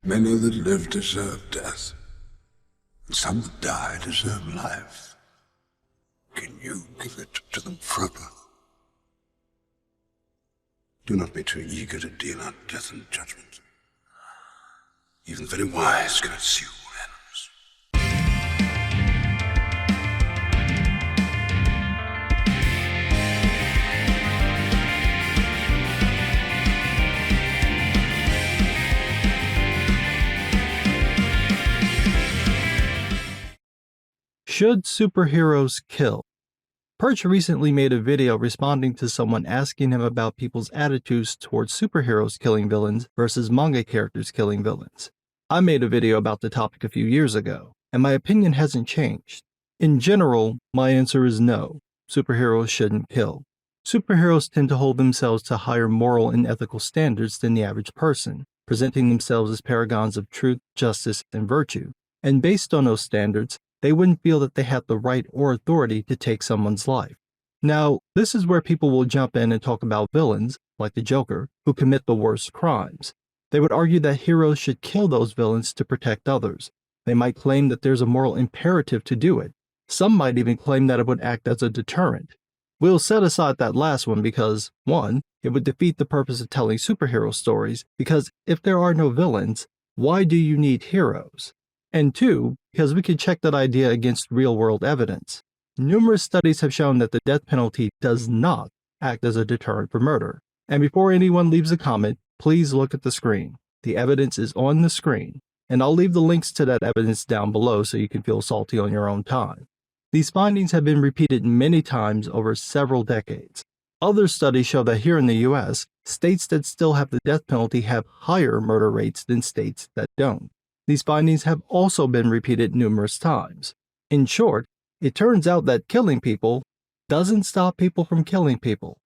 Many that live deserve death, and some that die deserve life. Can you give it to them, Frodo? Do not be too eager to deal out death and judgment. Even the very wise cannot see all ends. Should superheroes kill? Perch recently made a video responding to someone asking him about people's attitudes towards superheroes killing villains versus manga characters killing villains. I made a video about the topic a few years ago, and my opinion hasn't changed. In general, my answer is no, superheroes shouldn't kill. Superheroes tend to hold themselves to higher moral and ethical standards than the average person, presenting themselves as paragons of truth, justice, and virtue. And based on those standards, they wouldn't feel that they had the right or authority to take someone's life. Now, this is where people will jump in and talk about villains, like the Joker, who commit the worst crimes. They would argue that heroes should kill those villains to protect others. They might claim that there's a moral imperative to do it. Some might even claim that it would act as a deterrent. We'll set aside that last one because, 1, it would defeat the purpose of telling superhero stories, because if there are no villains, why do you need heroes? And 2, because we can check that idea against real-world evidence. Numerous studies have shown that the death penalty does not act as a deterrent for murder. And before anyone leaves a comment, please look at the screen. The evidence is on the screen, and I'll leave the links to that evidence down below so you can feel salty on your own time. These findings have been repeated many times over several decades. Other studies show that here in the US, states that still have the death penalty have higher murder rates than states that don't. These findings have also been repeated numerous times. In short, it turns out that killing people doesn't stop people from killing people.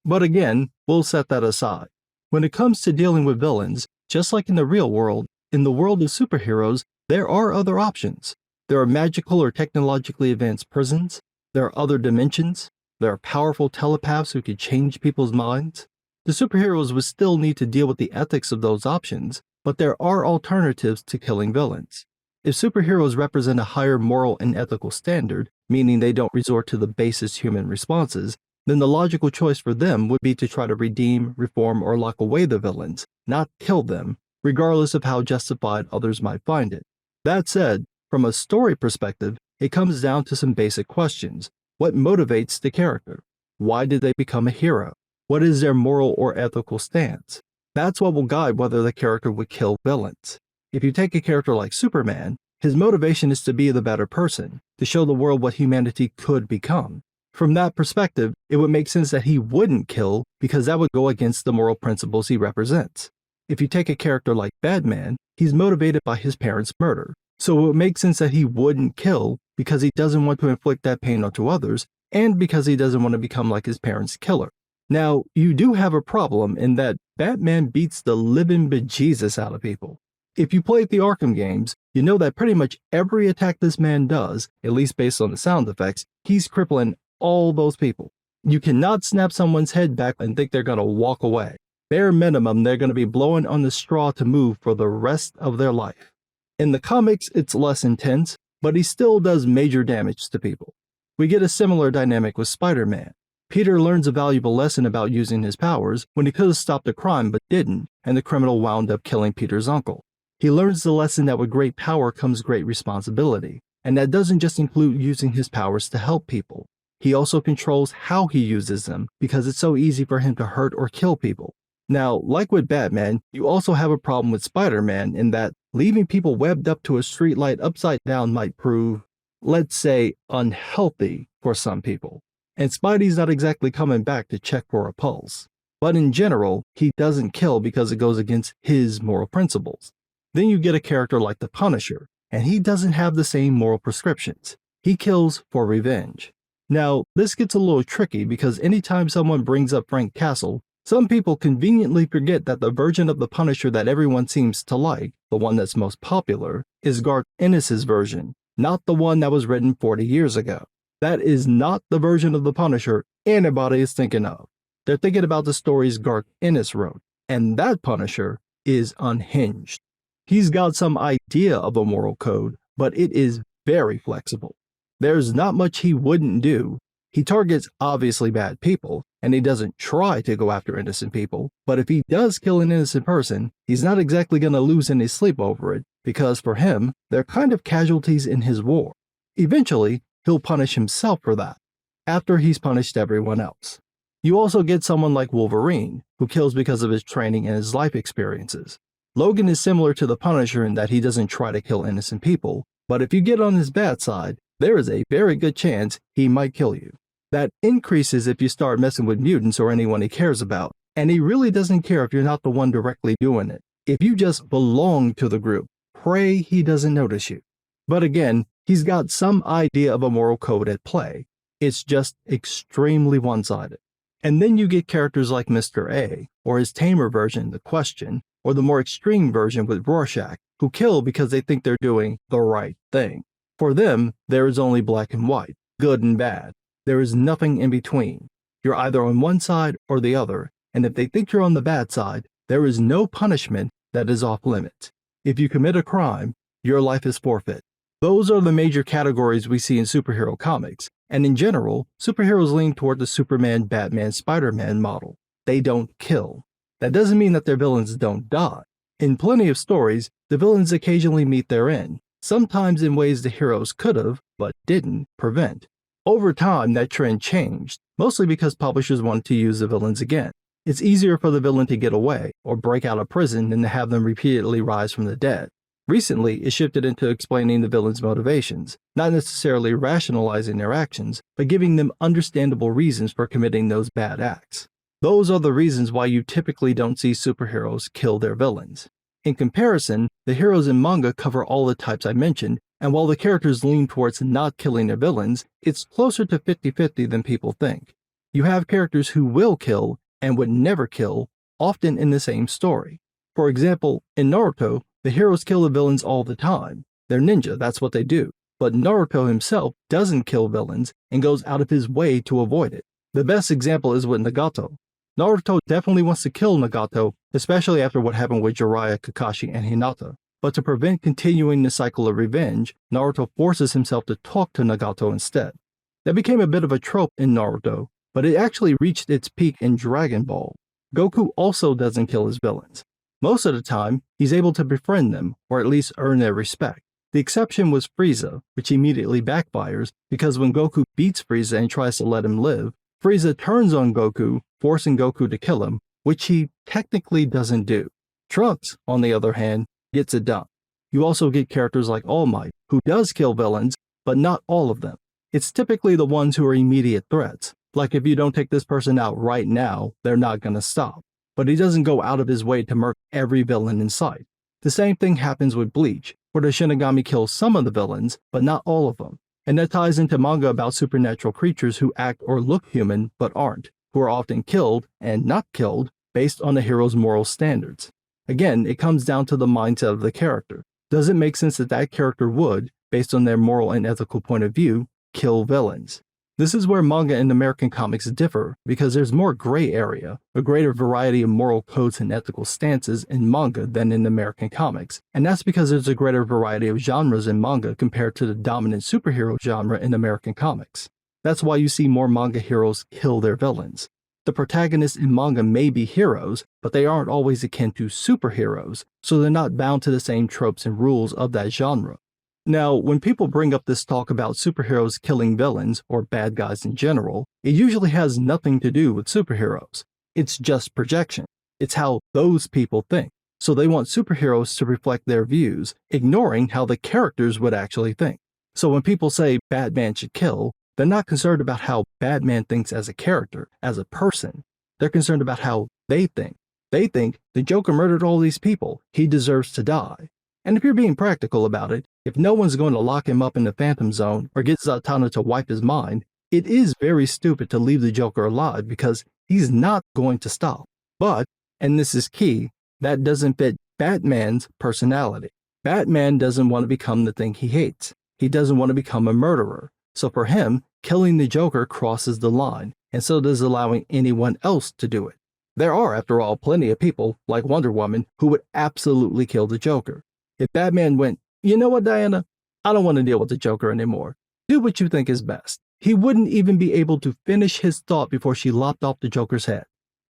But again, we'll set that aside. When it comes to dealing with villains, just like in the real world, in the world of superheroes, there are other options. There are magical or technologically advanced prisons. There are other dimensions. There are powerful telepaths who can change people's minds. The superheroes would still need to deal with the ethics of those options, but there are alternatives to killing villains. If superheroes represent a higher moral and ethical standard, meaning they don't resort to the basest human responses, then the logical choice for them would be to try to redeem, reform, or lock away the villains, not kill them, regardless of how justified others might find it. That said, from a story perspective, it comes down to some basic questions. What motivates the character? Why did they become a hero? What is their moral or ethical stance? That's what will guide whether the character would kill villains. If you take a character like Superman, his motivation is to be the better person, to show the world what humanity could become. From that perspective, it would make sense that he wouldn't kill because that would go against the moral principles he represents. If you take a character like Batman, he's motivated by his parents' murder. So it would make sense that he wouldn't kill because he doesn't want to inflict that pain onto others and because he doesn't want to become like his parents' killer. Now, you do have a problem in that Batman beats the living bejesus out of people. If you played the Arkham games, you know that pretty much every attack this man does, at least based on the sound effects, he's crippling all those people. You cannot snap someone's head back and think they're going to walk away. Bare minimum, they're going to be blowing on the straw to move for the rest of their life. In the comics, it's less intense, but he still does major damage to people. We get a similar dynamic with Spider-Man. Peter learns a valuable lesson about using his powers when he could have stopped a crime but didn't, and the criminal wound up killing Peter's uncle. He learns the lesson that with great power comes great responsibility, and that doesn't just include using his powers to help people. He also controls how he uses them because it's so easy for him to hurt or kill people. Now, like with Batman, you also have a problem with Spider-Man in that leaving people webbed up to a streetlight upside down might prove, let's say, unhealthy for some people. And Spidey's not exactly coming back to check for a pulse. But in general, he doesn't kill because it goes against his moral principles. Then you get a character like the Punisher, and he doesn't have the same moral prescriptions. He kills for revenge. Now, this gets a little tricky because anytime someone brings up Frank Castle, some people conveniently forget that the version of the Punisher that everyone seems to like, the one that's most popular, is Garth Ennis's version, not the one that was written 40 years ago. That is not the version of the Punisher anybody is thinking of. They're thinking about the stories Garth Ennis wrote, and that Punisher is unhinged. He's got some idea of a moral code, but it is very flexible. There's not much he wouldn't do. He targets obviously bad people, and he doesn't try to go after innocent people, but if he does kill an innocent person, he's not exactly going to lose any sleep over it, because for him, they're kind of casualties in his war. Eventually, he'll punish himself for that, after he's punished everyone else. You also get someone like Wolverine, who kills because of his training and his life experiences. Logan is similar to the Punisher in that he doesn't try to kill innocent people, but if you get on his bad side, there is a very good chance he might kill you. That increases if you start messing with mutants or anyone he cares about, and he really doesn't care if you're not the one directly doing it. If you just belong to the group, pray he doesn't notice you. But again, he's got some idea of a moral code at play. It's just extremely one-sided. And then you get characters like Mr. A, or his tamer version, The Question, or the more extreme version with Rorschach, who kill because they think they're doing the right thing. For them, there is only black and white, good and bad. There is nothing in between. You're either on one side or the other, and if they think you're on the bad side, there is no punishment that is off limits. If you commit a crime, your life is forfeit. Those are the major categories we see in superhero comics, and in general, superheroes lean toward the Superman, Batman, Spider-Man model. They don't kill. That doesn't mean that their villains don't die. In plenty of stories, the villains occasionally meet their end, sometimes in ways the heroes could have, but didn't, prevent. Over time, that trend changed, mostly because publishers wanted to use the villains again. It's easier for the villain to get away or break out of prison than to have them repeatedly rise from the dead. Recently, it shifted into explaining the villains' motivations, not necessarily rationalizing their actions, but giving them understandable reasons for committing those bad acts. Those are the reasons why you typically don't see superheroes kill their villains. In comparison, the heroes in manga cover all the types I mentioned, and while the characters lean towards not killing their villains, it's closer to 50-50 than people think. You have characters who will kill and would never kill, often in the same story. For example, in Naruto, the heroes kill the villains all the time. They're ninja, that's what they do. But Naruto himself doesn't kill villains and goes out of his way to avoid it. The best example is with Nagato. Naruto definitely wants to kill Nagato, especially after what happened with Jiraiya, Kakashi, and Hinata. But to prevent continuing the cycle of revenge, Naruto forces himself to talk to Nagato instead. That became a bit of a trope in Naruto, but it actually reached its peak in Dragon Ball. Goku also doesn't kill his villains. Most of the time, he's able to befriend them, or at least earn their respect. The exception was Frieza, which immediately backfires because when Goku beats Frieza and tries to let him live, Frieza turns on Goku, forcing Goku to kill him, which he technically doesn't do. Trunks, on the other hand, gets it done. You also get characters like All Might, who does kill villains, but not all of them. It's typically the ones who are immediate threats, like if you don't take this person out right now, they're not gonna stop. But he doesn't go out of his way to murk every villain in sight. The same thing happens with Bleach, where the Shinigami kills some of the villains, but not all of them. And that ties into manga about supernatural creatures who act or look human but aren't, who are often killed and not killed based on the hero's moral standards. Again, it comes down to the mindset of the character. Does it make sense that that character would, based on their moral and ethical point of view, kill villains? This is where manga and American comics differ, because there's more gray area, a greater variety of moral codes and ethical stances in manga than in American comics, and that's because there's a greater variety of genres in manga compared to the dominant superhero genre in American comics. That's why you see more manga heroes kill their villains. The protagonists in manga may be heroes, but they aren't always akin to superheroes, so they're not bound to the same tropes and rules of that genre. Now, when people bring up this talk about superheroes killing villains, or bad guys in general, it usually has nothing to do with superheroes. It's just projection. It's how those people think. So they want superheroes to reflect their views, ignoring how the characters would actually think. So when people say Batman should kill, they're not concerned about how Batman thinks as a character, as a person. They're concerned about how they think. They think the Joker murdered all these people. He deserves to die. And if you're being practical about it, if no one's going to lock him up in the Phantom Zone or get Zatanna to wipe his mind, it is very stupid to leave the Joker alive because he's not going to stop. But, and this is key, that doesn't fit Batman's personality. Batman doesn't want to become the thing he hates. He doesn't want to become a murderer. So for him, killing the Joker crosses the line, and so does allowing anyone else to do it. There are, after all, plenty of people, like Wonder Woman, who would absolutely kill the Joker. If Batman went, "You know what, Diana? I don't want to deal with the Joker anymore. Do what you think is best," he wouldn't even be able to finish his thought before she lopped off the Joker's head.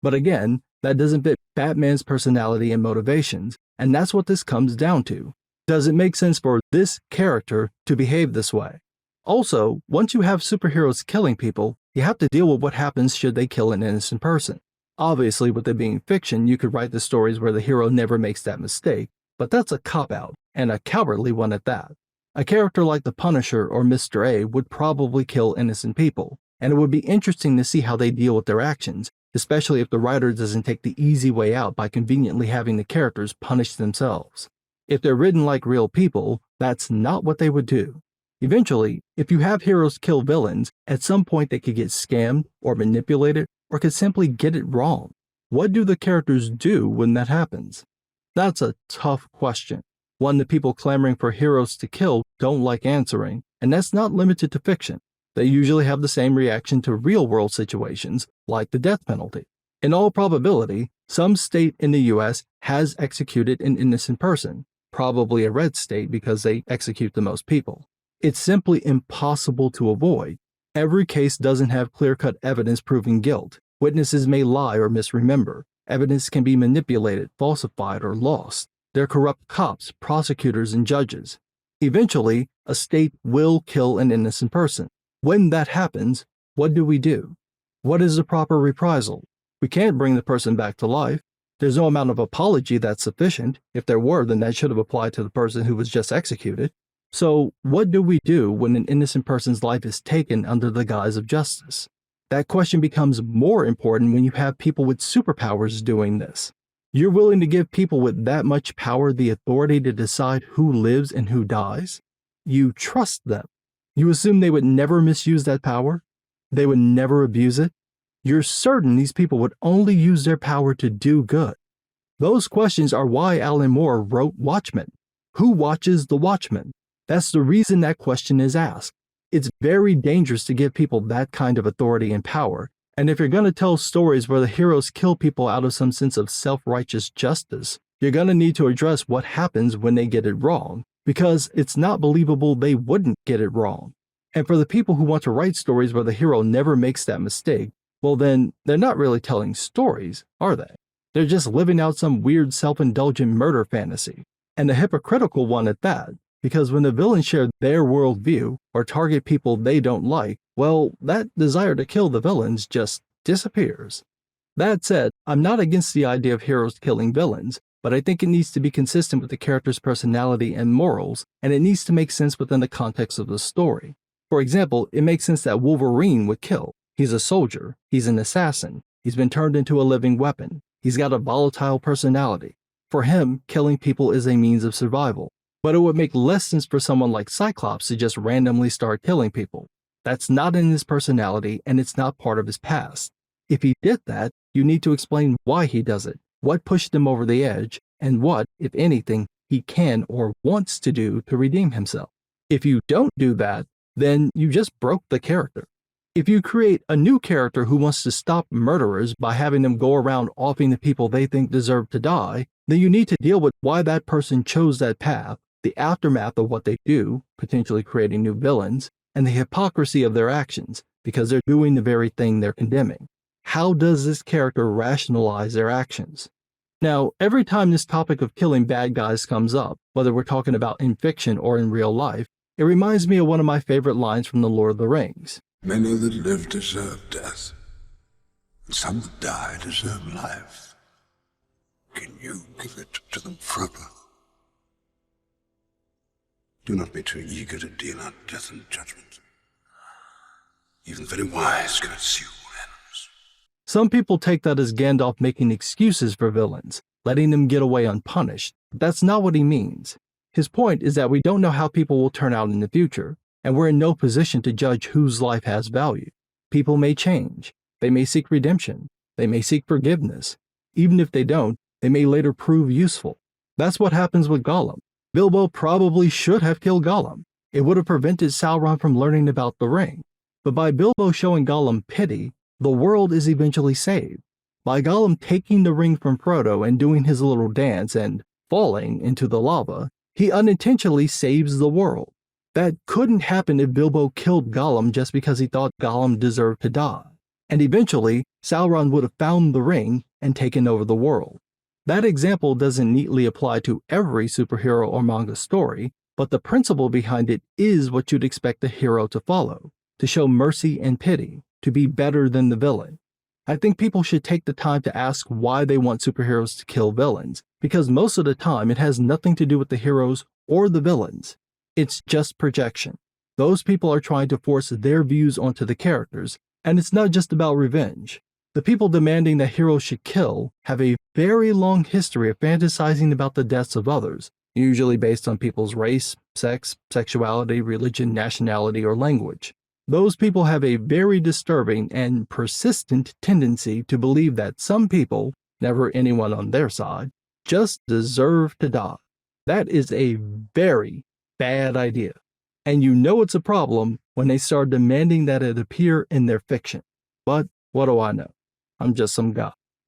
But again, that doesn't fit Batman's personality and motivations, and that's what this comes down to. Does it make sense for this character to behave this way? Also, once you have superheroes killing people, you have to deal with what happens should they kill an innocent person. Obviously, with it being fiction, you could write the stories where the hero never makes that mistake, but that's a cop-out, and a cowardly one at that. A character like the Punisher or Mr. A would probably kill innocent people, and it would be interesting to see how they deal with their actions, especially if the writer doesn't take the easy way out by conveniently having the characters punish themselves. If they're written like real people, that's not what they would do. Eventually, if you have heroes kill villains, at some point they could get scammed or manipulated or could simply get it wrong. What do the characters do when that happens? That's a tough question, one that people clamoring for heroes to kill don't like answering, and that's not limited to fiction. They usually have the same reaction to real-world situations, like the death penalty. In all probability, some state in the US has executed an innocent person, probably a red state because they execute the most people. It's simply impossible to avoid. Every case doesn't have clear-cut evidence proving guilt. Witnesses may lie or misremember. Evidence can be manipulated, falsified, or lost. There are corrupt cops, prosecutors, and judges. Eventually, a state will kill an innocent person. When that happens, what do we do? What is the proper reprisal? We can't bring the person back to life. There's no amount of apology that's sufficient. If there were, then that should have applied to the person who was just executed. So, what do we do when an innocent person's life is taken under the guise of justice? That question becomes more important when you have people with superpowers doing this. You're willing to give people with that much power the authority to decide who lives and who dies? You trust them. You assume they would never misuse that power? They would never abuse it? You're certain these people would only use their power to do good. Those questions are why Alan Moore wrote Watchmen. Who watches the Watchmen? That's the reason that question is asked. It's very dangerous to give people that kind of authority and power, and if you're going to tell stories where the heroes kill people out of some sense of self-righteous justice, you're going to need to address what happens when they get it wrong, because it's not believable they wouldn't get it wrong. And for the people who want to write stories where the hero never makes that mistake, well then, they're not really telling stories, are they? They're just living out some weird self-indulgent murder fantasy, and a hypocritical one at that. Because when the villains share their worldview or target people they don't like, well, that desire to kill the villains just disappears. That said, I'm not against the idea of heroes killing villains, but I think it needs to be consistent with the character's personality and morals, and it needs to make sense within the context of the story. For example, it makes sense that Wolverine would kill. He's a soldier, he's an assassin, he's been turned into a living weapon, he's got a volatile personality. For him, killing people is a means of survival. But it would make less sense for someone like Cyclops to just randomly start killing people. That's not in his personality, and it's not part of his past. If he did that, you need to explain why he does it, what pushed him over the edge, and what, if anything, he can or wants to do to redeem himself. If you don't do that, then you just broke the character. If you create a new character who wants to stop murderers by having them go around offing the people they think deserve to die, then you need to deal with why that person chose that path, the aftermath of what they do, potentially creating new villains, and the hypocrisy of their actions, because they're doing the very thing they're condemning. How does this character rationalize their actions? Now, every time this topic of killing bad guys comes up, whether we're talking about in fiction or in real life, it reminds me of one of my favorite lines from The Lord of the Rings. Many that live deserve death, and some that die deserve life. Can you give it to them, Frodo? Do not be too eager to deal out death and judgment. Even the very wise cannot see all ends. Some people take that as Gandalf making excuses for villains, letting them get away unpunished, but that's not what he means. His point is that we don't know how people will turn out in the future, and we're in no position to judge whose life has value. People may change, they may seek redemption, they may seek forgiveness. Even if they don't, they may later prove useful. That's what happens with Gollum. Bilbo probably should have killed Gollum. It would have prevented Sauron from learning about the ring. But by Bilbo showing Gollum pity, the world is eventually saved. By Gollum taking the ring from Frodo and doing his little dance and falling into the lava, He unintentionally saves the world. That couldn't happen if Bilbo killed Gollum just because he thought Gollum deserved to die. And eventually, Sauron would have found the ring and taken over the world. That example doesn't neatly apply to every superhero or manga story, but the principle behind it is what you'd expect the hero to follow, to show mercy and pity, to be better than the villain. I think people should take the time to ask why they want superheroes to kill villains, because most of the time it has nothing to do with the heroes or the villains. It's just projection. Those people are trying to force their views onto the characters, and it's not just about revenge. The people demanding that heroes should kill have a very long history of fantasizing about the deaths of others, usually based on people's race, sex, sexuality, religion, nationality, or language. Those people have a very disturbing and persistent tendency to believe that some people, never anyone on their side, just deserve to die. That is a very bad idea. And you know it's a problem when they start demanding that it appear in their fiction. But what do I know? I'm just some guy.